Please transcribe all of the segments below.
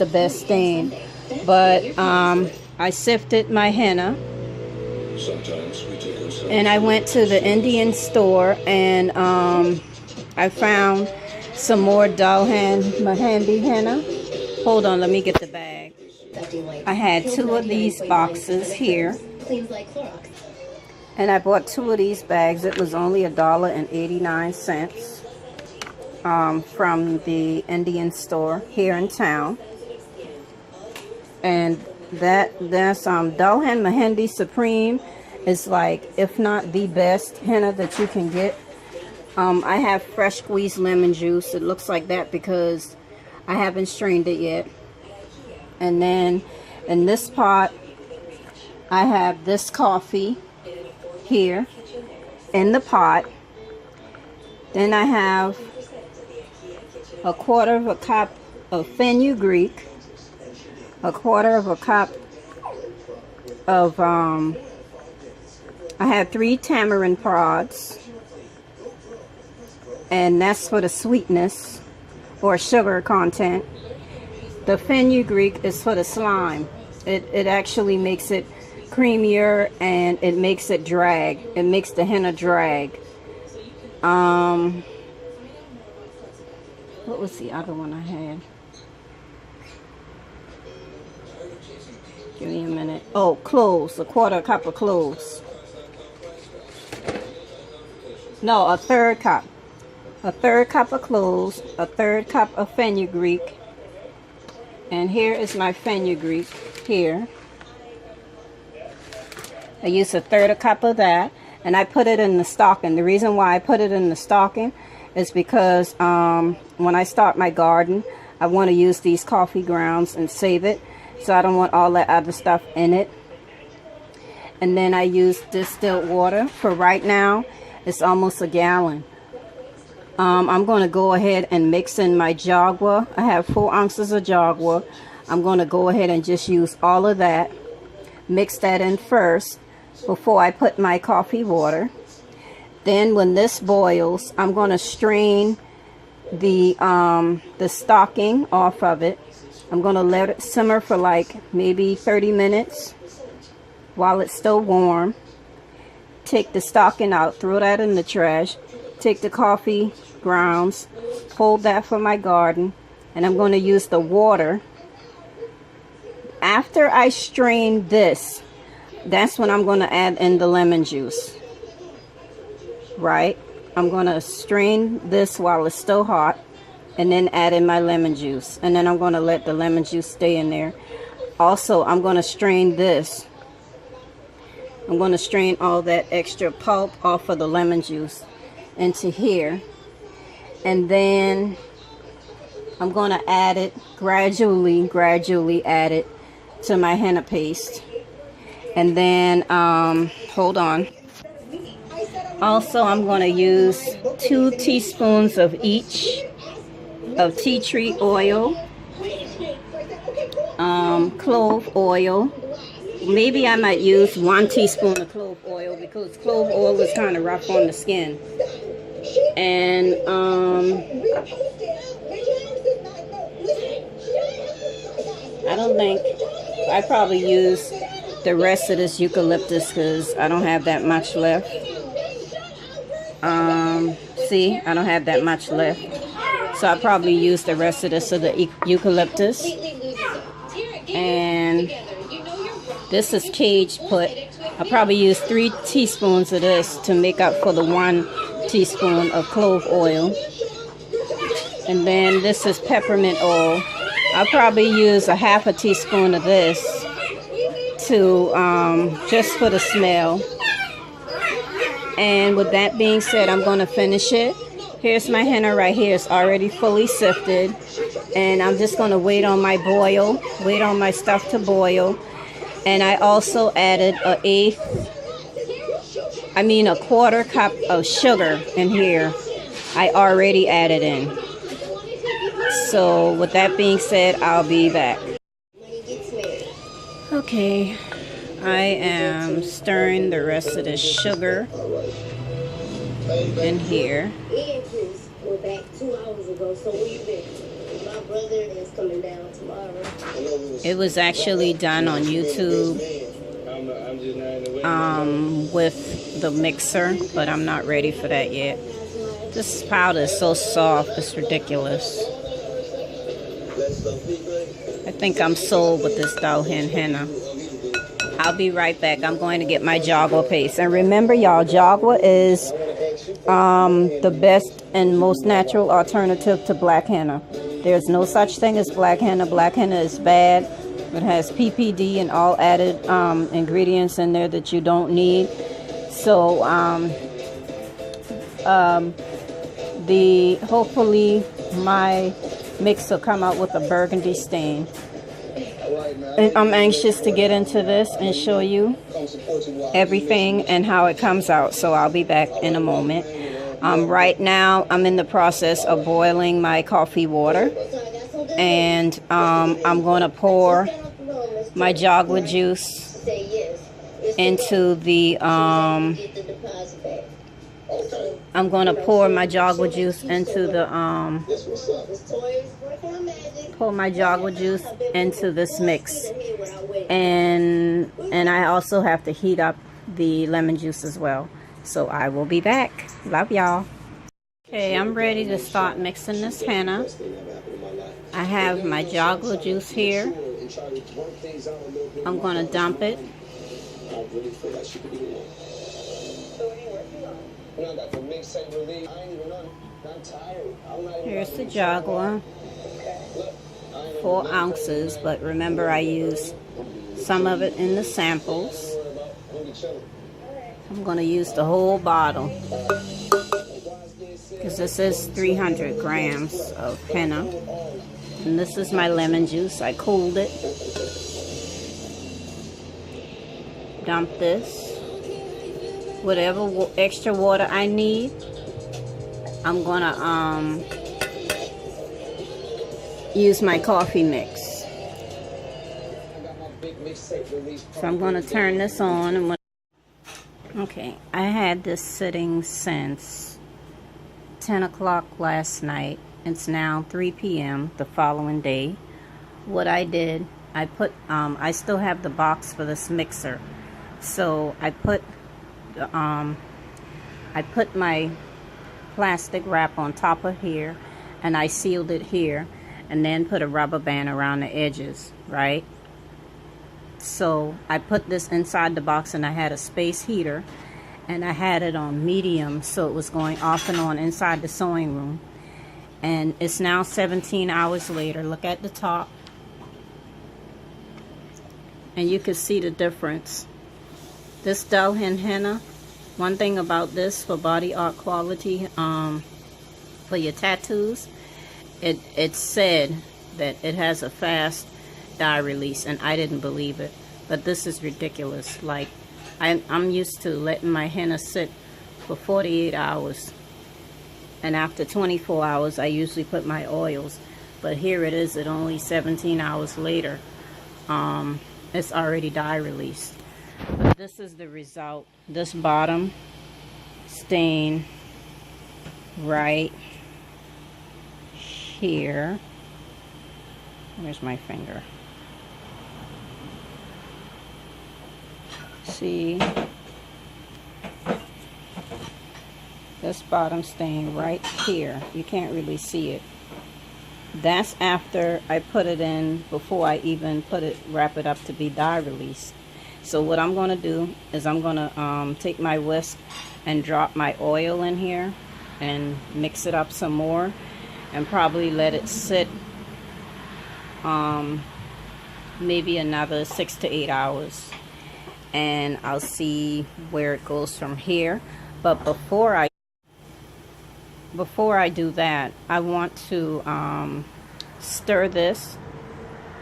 the best stain. But I sifted my henna, and I went to the Indian store, and I found some more dulhan Mehendi henna. Hold on, let me get the bag. I had 2 of these boxes here, and I bought 2 of these bags. It was only $1.89 from the Indian store here in town. And that's dulhan Mehendi Supreme is like, if not the best henna that you can get. I have fresh squeezed lemon juice. It looks like that because I haven't strained it yet. And then in this pot, I have this coffee here in the pot. Then I have a 1/4 of a cup of fenugreek, a 1/4 of a cup of I have 3 tamarind pods, and that's for the sweetness or sugar content. The fenugreek is for the slime. It actually makes it creamier, and it makes it drag. It makes the henna drag. What was the other one I had? Give me a minute. Oh, cloves. A 1/4 cup of cloves. No, a 1/3 cup. A 1/3 cup of cloves. A 1/3 cup of fenugreek. And here is my fenugreek here. I used a 1/3 cup of that, and I put it in the stocking. The reason why I put it in the stocking is because when I start my garden, I want to use these coffee grounds and save it, so I don't want all that other stuff in it. And then I use distilled water. For right now, it's almost a gallon. I'm going to go ahead and mix in my Jagua. I have 4 ounces of Jagua. I'm going to go ahead and just use all of that. Mix that in first before I put my coffee water. Then when this boils, I'm going to strain the stocking off of it. I'm going to let it simmer for like maybe 30 minutes while it's still warm. Take the stocking out, throw that in the trash. Take the coffee grounds, hold that for my garden, and I'm going to use the water. After I strain this, that's when I'm going to add in the lemon juice. Right? I'm going to strain this while it's still hot, and then add in my lemon juice. And then I'm going to let the lemon juice stay in there. Also, I'm going to strain this. I'm going to strain all that extra pulp off of the lemon juice into here. And then I'm going to add it gradually add it to my henna paste. And then, hold on. Also, I'm going to use 2 teaspoons of each of tea tree oil, clove oil. Maybe I might use 1 teaspoon of clove oil because clove oil is kind of rough on the skin. And I don't think I probably use the rest of this eucalyptus because I don't have that much left. See, I don't have that much left, so I probably use the rest of this of the eucalyptus. And this is cage put. I probably use 3 teaspoons of this to make up for the 1 teaspoon of clove oil. And then this is peppermint oil. I'll probably use a 1/2 teaspoon of this to just for the smell. And with that being said, I'm going to finish it. Here's my henna right here. It's already fully sifted, and I'm just going to wait on my boil, wait on my stuff to boil. And I also added a 1/4 cup of sugar in here. I already added in. So with that being said, I'll be back. Okay, I am stirring the rest of the sugar in here. We're back 2 hours ago, so where you been? My brother is coming down tomorrow. It was actually done on YouTube with the mixer, but I'm not ready for that yet. This powder is so soft, it's ridiculous. I think I'm sold with this dulhan henna. I'll be right back. I'm going to get my Jagua paste. And remember, y'all, Jagua is the best and most natural alternative to black henna. There's no such thing as black henna. Black henna is bad. It has PPD and all added ingredients in there that you don't need. So hopefully my mix will come out with a burgundy stain. And I'm anxious to get into this and show you everything and how it comes out. So I'll be back in a moment. Right now I'm in the process of boiling my coffee water, and I'm going to pour my Jagua juice into the this mix, and I also have to heat up the lemon juice as well. So I will be back. Love y'all. Okay, I'm ready to start mixing this henna. I have my Jagua juice here. I'm going to dump it. Here's the Jagua, 4 ounces, but remember I use some of it in the samples. I'm going to use the whole bottle because this is 300 grams of henna. And this is my lemon juice. I cooled it. Dump this. Whatever extra water I need, I'm gonna use my coffee mix. So I'm gonna turn this on. And okay, I had this sitting since 10 o'clock last night. It's now 3 p.m. the following day. What I did, I put I still have the box for this mixer, so I put my plastic wrap on top of here, and I sealed it here, and then put a rubber band around the edges, right? So I put this inside the box, and I had a space heater, and I had it on medium, so it was going off and on inside the sewing room. And it's now 17 hours later. Look at the top, and you can see the difference. This dulhan henna, one thing about this for body art quality, for your tattoos, it said that it has a fast dye release, and I didn't believe it. But this is ridiculous. Like, I'm used to letting my henna sit for 48 hours. And after 24 hours, I usually put my oils. But here it is at only 17 hours later. It's already dye released. But this is the result. This bottom stain right here. Where's my finger? See? This bottom stain right here. You can't really see it. That's after I put it in, before I even wrap it up to be dye released. So what I'm going to do is I'm going to take my whisk and drop my oil in here and mix it up some more, and probably let it sit maybe another 6 to 8 hours, and I'll see where it goes from here. But before I do that, I want to stir this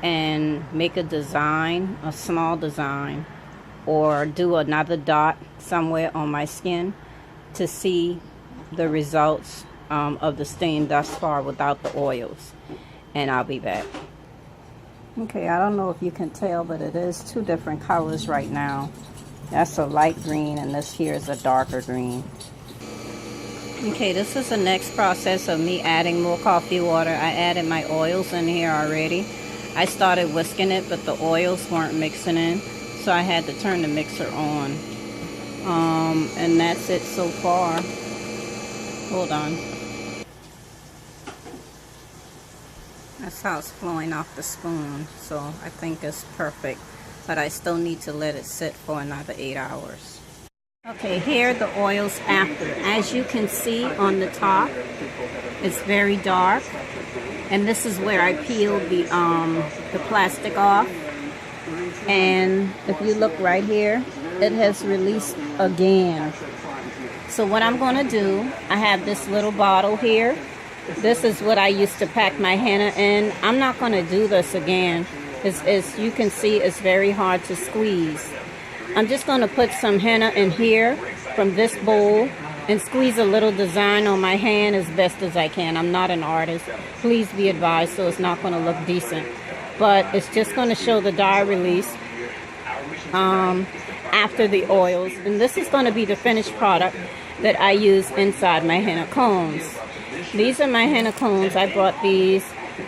and make a design, a small design, or do another dot somewhere on my skin to see the results of the stain thus far without the oils. And I'll be back. Okay, I don't know if you can tell, but it is 2 different colors right now. That's a light green, and this here is a darker green. Okay, this is the next process of me adding more coffee water. I added my oils in here already. I started whisking it, but the oils weren't mixing in, so I had to turn the mixer on. And that's it so far. Hold on. That's how it's flowing off the spoon, so I think it's perfect. But I still need to let it sit for another 8 hours. Okay, here are the oils after. As you can see on the top, it's very dark. And this is where I peeled the plastic off. And if you look right here, it has released again. So what I'm going to do, I have this little bottle here. This is what I used to pack my henna in. I'm not going to do this again. As you can see, it's very hard to squeeze. I'm just going to put some henna in here from this bowl and squeeze a little design on my hand as best as I can. I'm not an artist. Please be advised, so it's not going to look decent. But it's just going to show the dye release after the oils. And this is going to be the finished product that I use inside my henna cones. These are my henna cones. I bought these.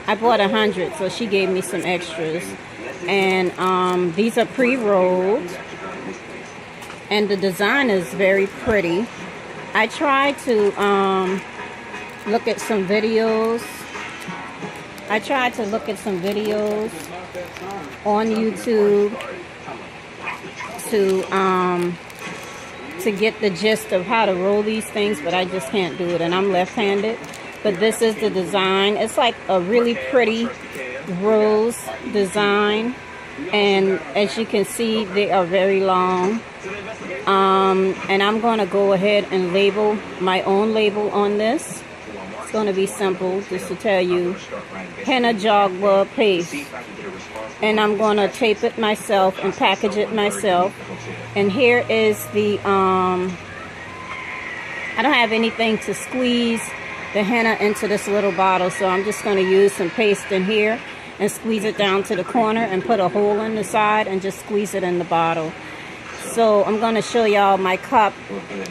I bought 100, so she gave me some extras. And these are pre-rolled. And the design is very pretty. I tried to look at some videos. On YouTube to get the gist of how to roll these things, but I just can't do it, and I'm left-handed. But this is the design. It's like a really pretty rose design, and as you can see, they are very long. And I'm going to go ahead and label my own label on this. It's going to be simple, just to tell you, Henna Jagua paste. And I'm going to tape it myself and package it myself. And here is the, I don't have anything to squeeze the henna into this little bottle, so I'm just going to use some paste in here and squeeze it down to the corner and put a hole in the side and just squeeze it in the bottle. So I'm going to show y'all my cup,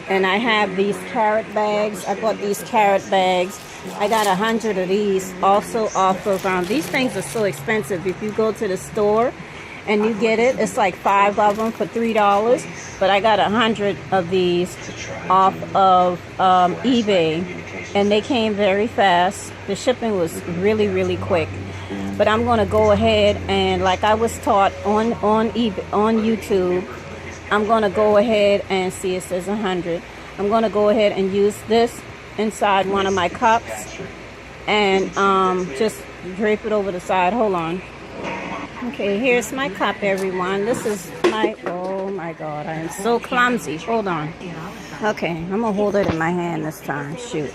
and I have these carrot bags. I bought these carrot bags. I got 100 of these also off of, these things are so expensive. If you go to the store and you get it, it's like 5 of them for $3. But I got 100 of these off of eBay, and they came very fast. The shipping was really, really quick. But I'm going to go ahead and, like I was taught on eBay, on YouTube, I'm going to go ahead and see, it says 100. I'm going to go ahead and use this inside one of my cups and just drape it over the side. Hold on. Okay, here's my cup, everyone. This is my, oh my God, I am so clumsy. Hold on. Okay, I'm going to hold it in my hand this time. Shoot.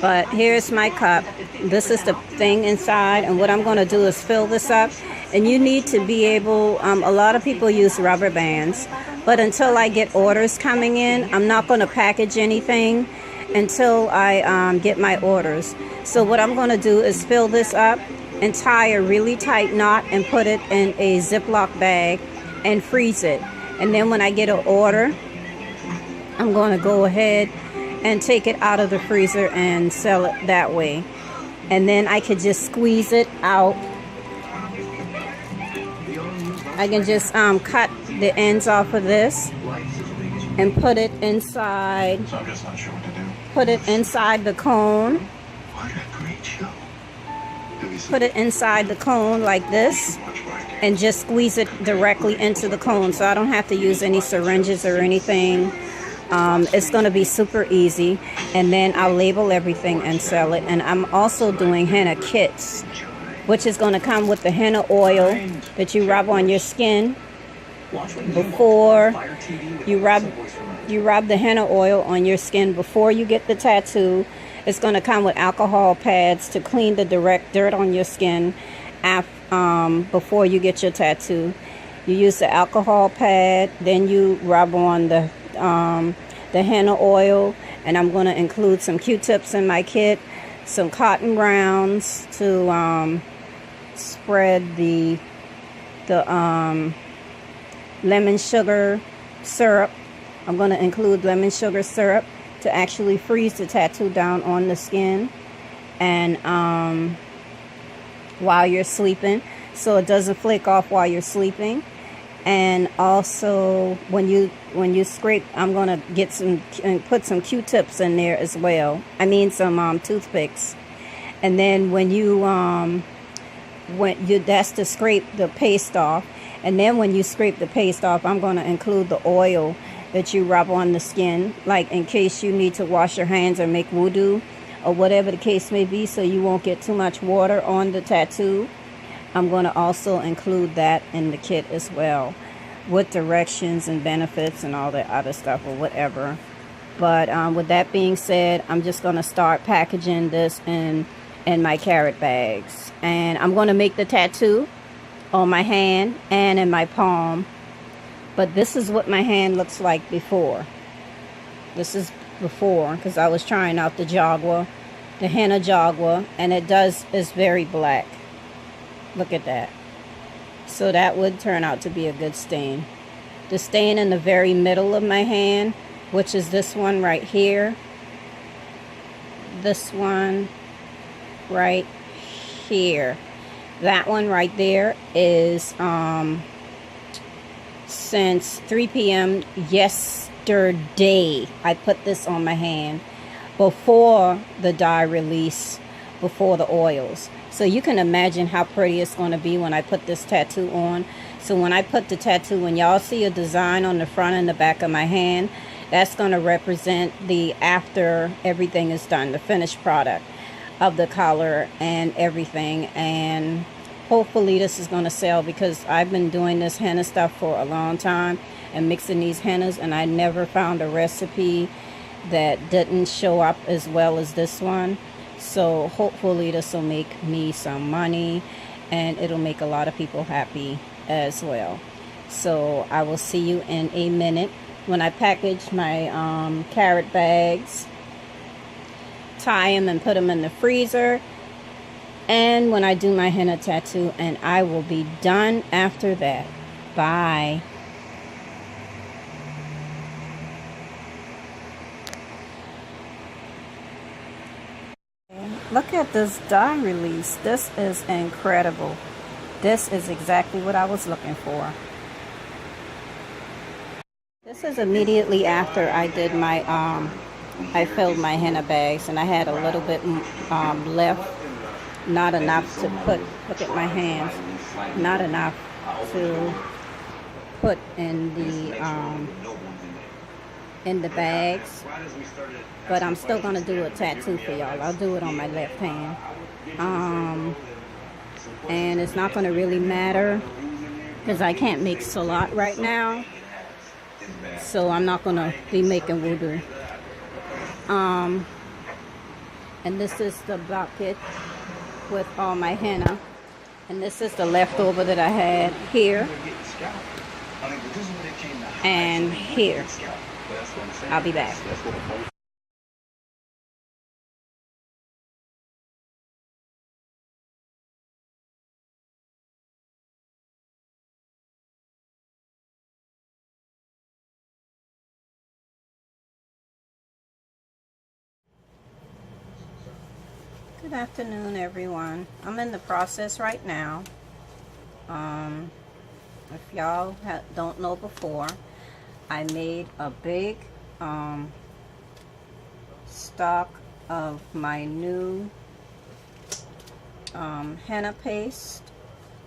But here's my cup. This is the thing inside, and what I'm going to do is fill this up. And you need to be able, a lot of people use rubber bands, but until I get orders coming in, I'm not going to package anything until I get my orders. So what I'm going to do is fill this up and tie a really tight knot and put it in a Ziploc bag and freeze it. And then when I get an order, I'm going to go ahead and take it out of the freezer and sell it that way. And then I could just squeeze it out. I can just cut the ends off of this and put it inside. Put it inside the cone. Put it inside the cone like this, and just squeeze it directly into the cone, so I don't have to use any syringes or anything. It's going to be super easy, and then I'll label everything and sell it. And I'm also doing henna kits, which is going to come with the henna oil that you rub on your skin before you rub the henna oil on your skin before you get the tattoo. It's going to come with alcohol pads to clean the direct dirt on your skin before you get your tattoo. You use the alcohol pad, then you rub on the henna oil, and I'm going to include some Q-tips in my kit, some cotton rounds to spread the lemon sugar syrup. I'm going to include lemon sugar syrup to actually freeze the tattoo down on the skin and while you're sleeping. so it doesn't flake off while you're sleeping. And also when you scrape, I'm gonna get some and put some Q-tips in there as well. I mean some toothpicks. And then when you that's to scrape the paste off. And then when you scrape the paste off, I'm gonna include the oil that you rub on the skin, like in case you need to wash your hands or make wudu or whatever the case may be, so you won't get too much water on the tattoo. I'm going to also include that in the kit as well, with directions and benefits and all that other stuff or whatever. But with that being said, I'm just going to start packaging this in my carrot bags. And I'm going to make the tattoo on my hand and in my palm. But this is what my hand looks like before. This is before, because I was trying out the Jagua, the Henna Jagua, and it's very black. Look at that. So that would turn out to be a good stain. The stain in the very middle of my hand, which is this one right here. This one right here. That one right there is since 3 p.m. yesterday. I put this on my hand before the dye release, before the oils. So you can imagine how pretty it's going to be when I put this tattoo on. So when I put the tattoo, when y'all see a design on the front and the back of my hand, that's going to represent the after everything is done, the finished product of the color and everything. And hopefully this is going to sell, because I've been doing this henna stuff for a long time and mixing these hennas, and I never found a recipe that didn't show up as well as this one. So hopefully this will make me some money, and it'll make a lot of people happy as well. So I will see you in a minute when I package my carrot bags, tie them and put them in the freezer, and when I do my henna tattoo, and I will be done after that. Bye. Look at this dye release. This is incredible. This is exactly what I was looking for. This is immediately after I did my I filled my henna bags, and I had a little bit left. Not enough to put, look at my hands, not enough to put in the bags, but I'm still going to do a tattoo for y'all. I'll do it on my left hand, and it's not going to really matter because I can't mix a lot right now, so I'm not going to be making wudu. And this is the bucket with all my henna, and this is the leftover that I had here and here. I'll be back. Good afternoon, everyone. I'm in the process right now. If y'all don't know before, I made a big stock of my new henna paste.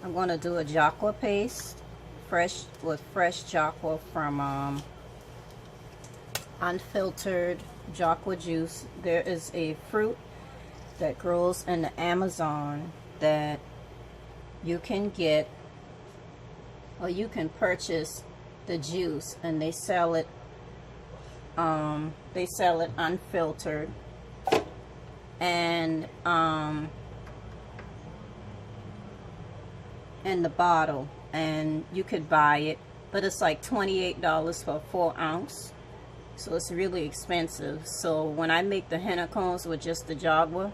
I'm going to do a Jagua paste, fresh Jagua from unfiltered Jagua juice. There is a fruit that grows in the Amazon that you can get, or you can purchase the juice, and they sell it unfiltered, and in the bottle, and you could buy it, but it's like $28 for a 4 ounce, so it's really expensive. So when I make the henna cones with just the Jagua,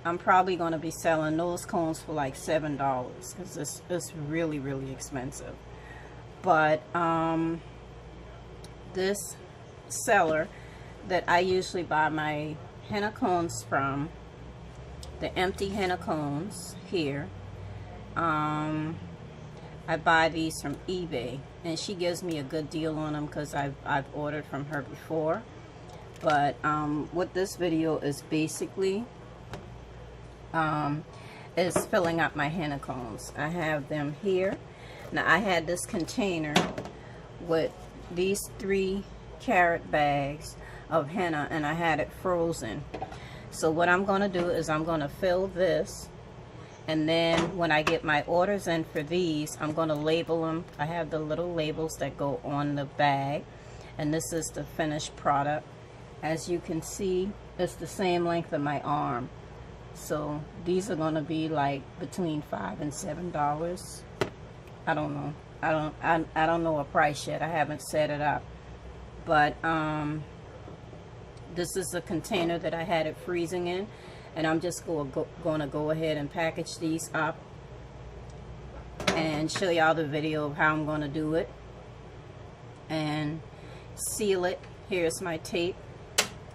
I'm probably going to be selling those cones for like $7, because it's really, really expensive. But this seller that I usually buy my henna cones from, the empty henna cones here, I buy these from eBay, and she gives me a good deal on them because I've ordered from her before. But what this video is basically is filling up my henna cones. I have them here. Now I had this container with these 3 carat bags of henna, and I had it frozen. So what I'm going to do is I'm going to fill this, and then when I get my orders in for these, I'm going to label them. I have the little labels that go on the bag, and this is the finished product. As you can see, it's the same length of my arm. So these are going to be like between $5 and $7. I don't know. I don't know a price yet. I haven't set it up. But this is a container that I had it freezing in, and I'm just going to go ahead and package these up and show y'all the video of how I'm going to do it and seal it. Here's my tape.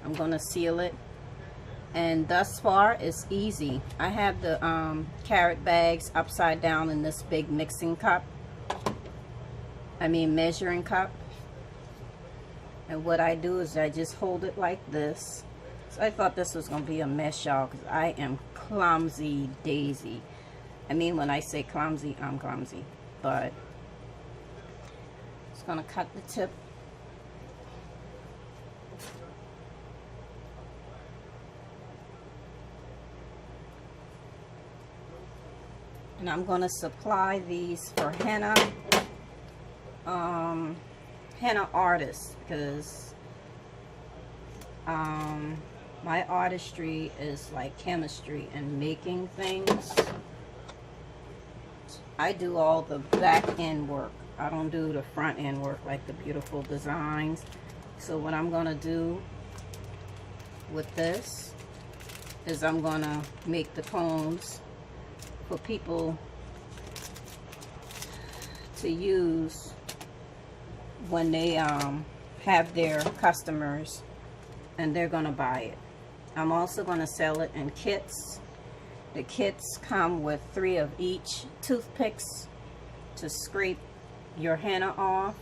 I'm going to seal it, and thus far it's easy. I have the carrot bags upside down in this big mixing cup, measuring cup. And what I do is I just hold it like this. So I thought this was going to be a mess, y'all, because I am clumsy daisy. When I say clumsy, I'm clumsy. But just going to cut the tip. And I'm going to supply these for henna. Henna artists, because my artistry is like chemistry and making things. I do all the back end work. I don't do the front end work like the beautiful designs. So what I'm going to do with this is I'm going to make the cones for people to use when they have their customers and they're gonna buy it. I'm also gonna sell it in kits. The kits come with 3 of each toothpicks to scrape your henna off,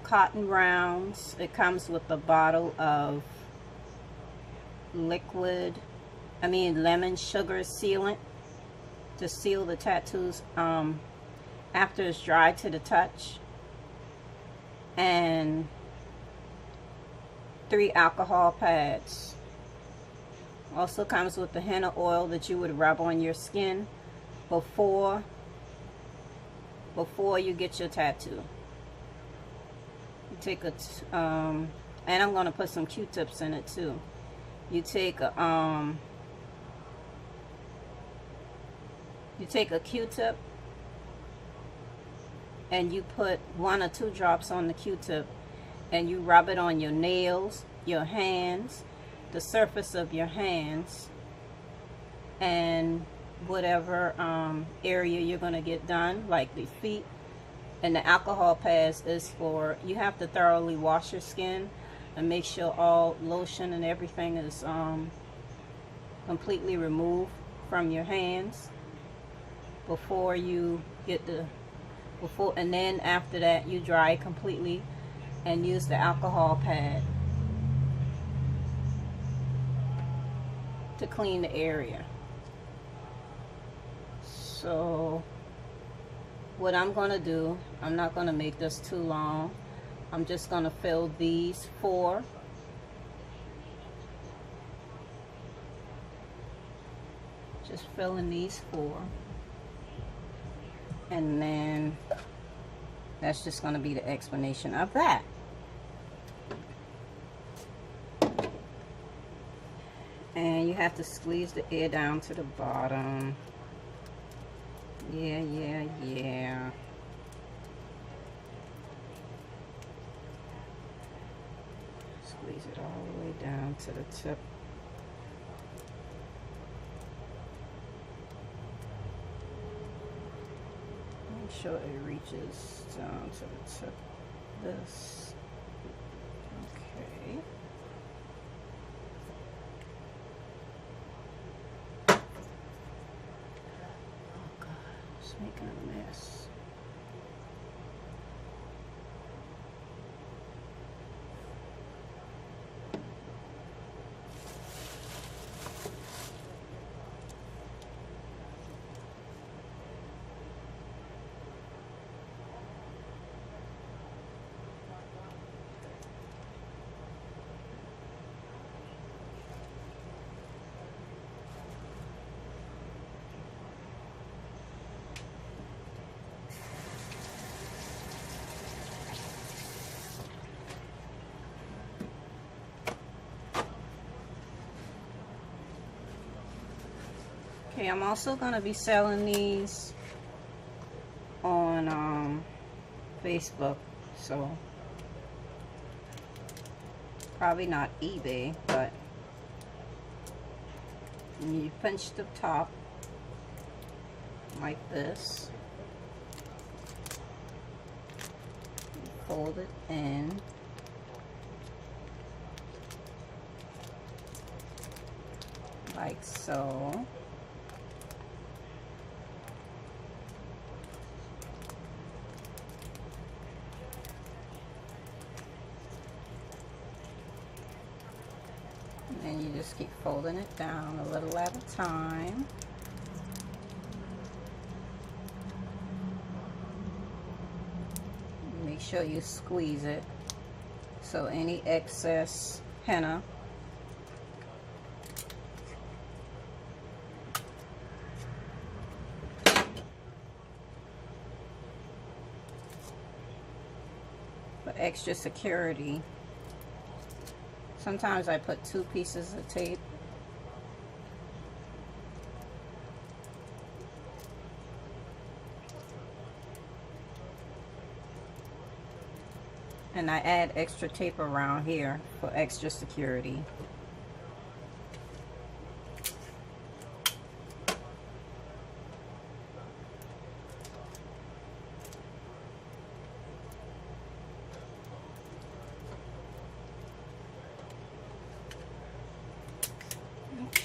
cotton rounds. It comes with a bottle of lemon sugar sealant to seal the tattoos after it's dry to the touch, and 3 alcohol pads. Also comes with the henna oil that you would rub on your skin before you get your tattoo. You take a and I'm going to put some Q-tips in it too. You take a Q-tip, and you put 1 or 2 drops on the Q-tip, and you rub it on your nails, your hands, the surface of your hands, and whatever area you're going to get done, like the feet. And the alcohol pads is for, you have to thoroughly wash your skin and make sure all lotion and everything is completely removed from your hands before you get and then after that you dry it completely and use the alcohol pad to clean the area. So what I'm going to do, I'm not going to make this too long. I'm just going to fill these 4. Just filling these 4. And then that's just going to be the explanation of that. And you have to squeeze the air down to the bottom. Yeah. Squeeze it all the way down to the tip. Make sure it reaches down to the tip. This. Okay. Just making a mess. Okay, I'm also going to be selling these on Facebook, so probably not eBay, but you pinch the top like this, fold it in, like so. And you just keep folding it down a little at a time. Make sure you squeeze it so any excess henna for extra security. Sometimes I put 2 pieces of tape. And I add extra tape around here for extra security.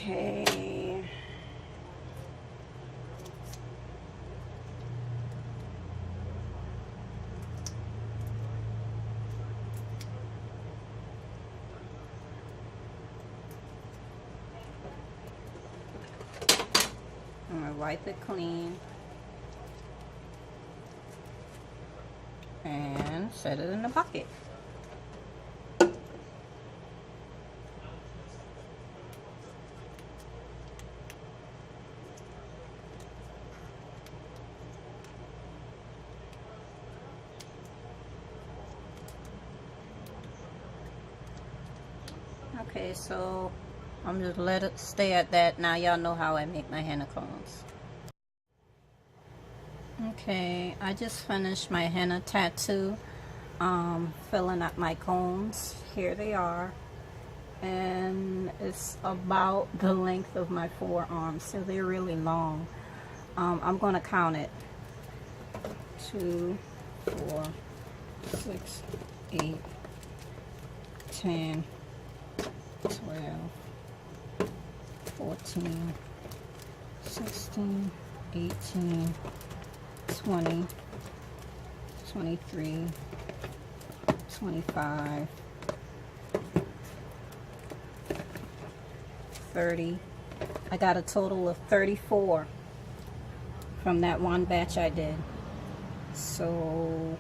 Okay. I'm gonna wipe it clean and set it in a bucket. Okay, so I'm just let it stay at that. Now y'all know how I make my henna cones. Okay, I just finished my henna tattoo, filling up my cones. Here they are, and it's about the length of my forearm, so they're really long. I'm going to count it. 2, 4, 6, 8, 10, 12, 14, 16, 18, 20, 23, 25, 30. I got a total of 34 from that one batch I did. So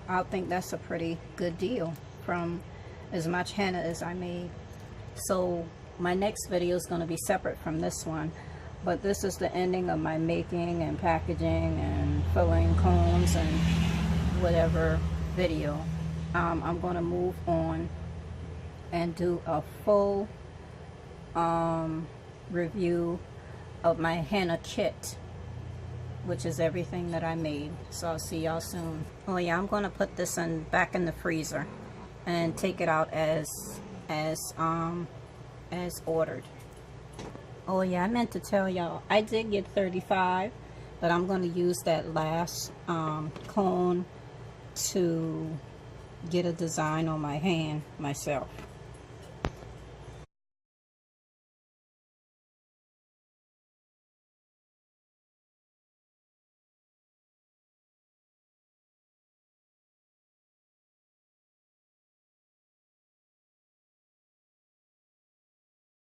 I think that's a pretty good deal from as much henna as I made. So my next video is going to be separate from this one, but this is the ending of my making and packaging and filling cones and whatever video. I'm going to move on and do a full review of my henna kit, which is everything that I made. So I'll see y'all soon. Oh yeah, I'm going to put this back in the freezer and take it out as ordered. Oh yeah, I meant to tell y'all, I did get 35, but I'm going to use that last cone to get a design on my hand myself.